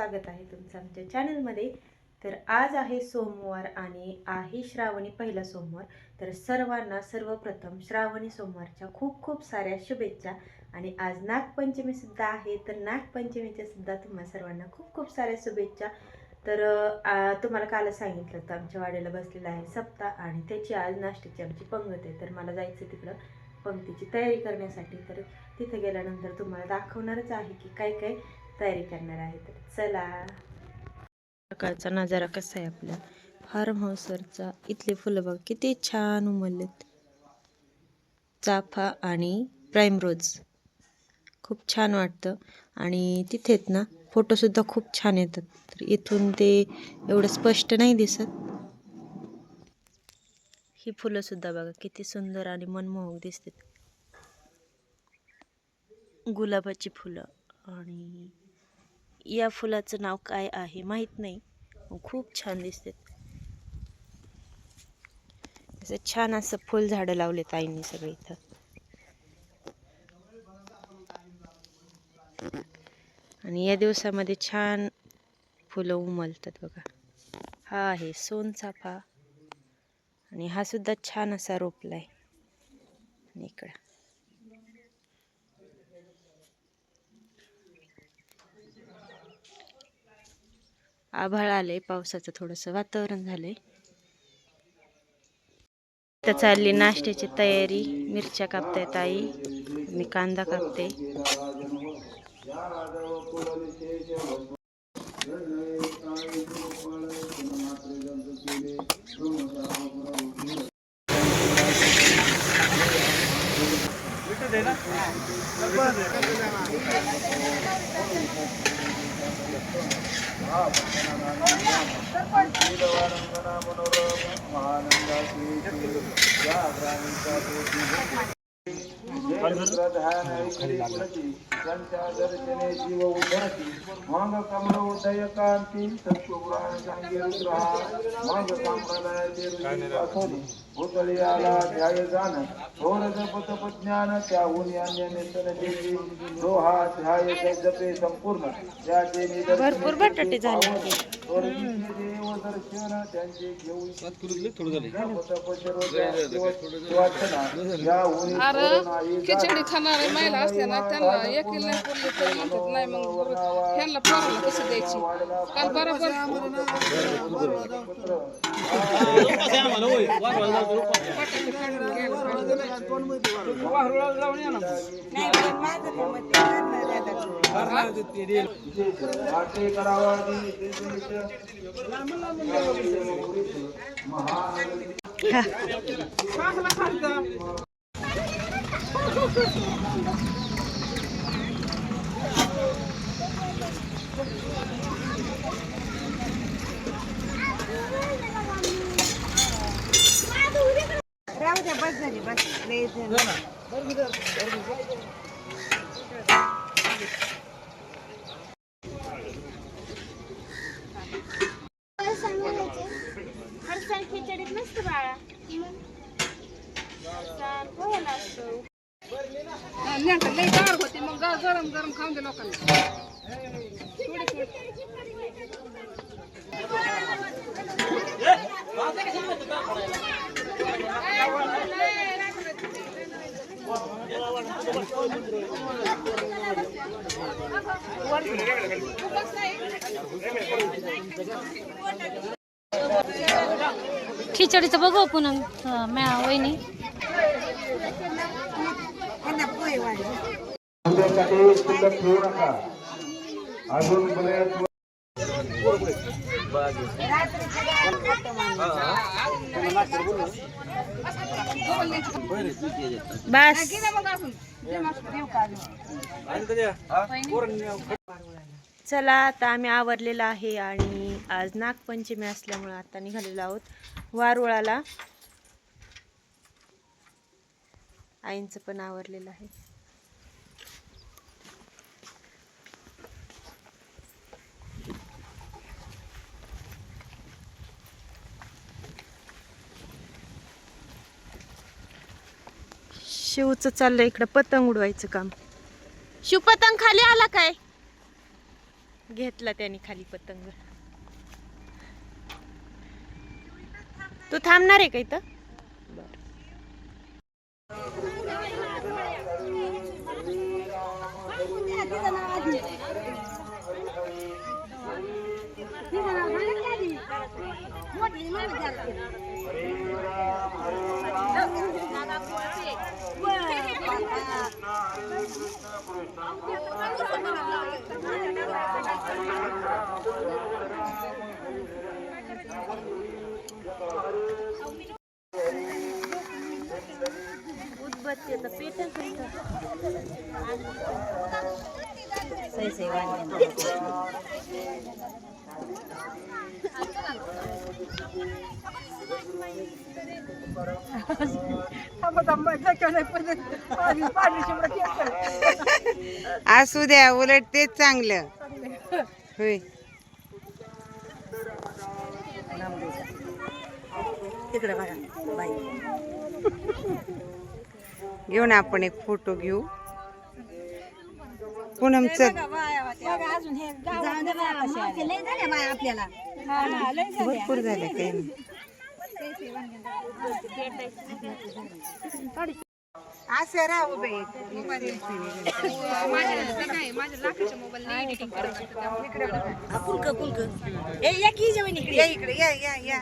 स्वागत आहे तुमचं आमच्या चॅनलमध्ये। तर आज आहे सोमवार आणि आहे श्रावणी पहिला सोमवार। तर सर्वांना सर्वप्रथम श्रावणी सोमवारच्या खूप खूप साऱ्या शुभेच्छा। आणि आज नागपंचमी सुद्धा आहे, तर नागपंचमीच्या सुद्धा तुम्हा सर्वांना खूप खूप साऱ्या शुभेच्छा। तर तुम्हाला काल सांगितलं तर आमच्या वाड्याला बसलेला आहे सप्ताह आणि त्याची आज नाश्त्याची आमची पंगत आहे। तर मला जायचं तिकडं पंक्तीची तयारी करण्यासाठी। तर तिथे गेल्यानंतर तुम्हाला दाखवणारच आहे की काय काय तयारी करणार आहे। तर चला, सकाळचा नजारा कसा आहे आपल्या फार्म हाऊसवरचा। इथले फुलं बघ किती छान उमललेत, चाफा आणि प्राईम रोज, खूप छान वाटतं। आणि तिथेच ना फोटो सुद्धा खूप छान येतात। तर इथून ते एवढं स्पष्ट नाही दिसत। ही फुलं सुद्धा बघा किती सुंदर आणि मनमोहक दिसतात, गुलाबाची फुलं। आणि या फुलाचं नाव काय आहे माहित नाही, खूप छान दिसते। असं छान असं फुल झाडं लावले ताईंनी सगळे इथं। आणि या दिवसामध्ये छान फुलं उमलतात बघा। हा आहे सोनचाफा आणि हा सुद्धा छान असा रोपलाय। आणि इकडं आभाळ आलंय, पावसाचं थोडंसं वातावरण झालंय। तर चालली नाश्त्याची तयारी, मिरच्या कापते ताई, मी कांदा कापते। दर्शने जीव उद्धरती मग कमल उदयकांती सत्पुराण सांगिरुद्रा मग संप्रदायाचे ऋषी पासोनी भूतळी आला ध्याय जाण थोर जपत ज्ञान त्याहून अन्य नेसन जेवी जो हा ध्याय जपे संपूर्ण त्याचे भरपूर बटाटे झाले की। स्वर्गीचे देव दर्शन त्यांचे घेऊन खिचडी खाणारे महिला असल्या ना त्यांना एकीला नाही पुरली तर म्हणतात नाही मग ह्यांना पोराला कसं द्यायची। काल बरोबर राहू द्या, बस झाली बस लय झालं। हरसाल खिचडीत नसतं बाळा, पोह्याला असतो। लई गार होती मग गरम गरम खाऊन दे लोकांना। खिचडीचं बघू पुन्हा वहिनी। त्यांना पोहे वाढले। बस चला, आता आम्ही आवरलेला आहे आणि आज नागपंचमी असल्यामुळे आता निघालेलो आहोत वारुळाला। आईंचं पण आवरलेलं आहे। शिवचं चाललंय इकडं पतंग उडवायचं काम। शिव पतंग खाली आला काय? घेतला त्याने खाली पतंग. तू थांबणार आहे का इथं? उदबत्तीचं पेटच असू द्या, उलट तेच चांगलं होय. तिकडे बघा बाई, घेऊ ना आपण एक फोटो घेऊ. पूनम चल, भरपूर झाले काही नाही. असं राहू बाई. माझ्या लाखाच्या मोबाईल एडिटिंग करायचं. इकडे या या या.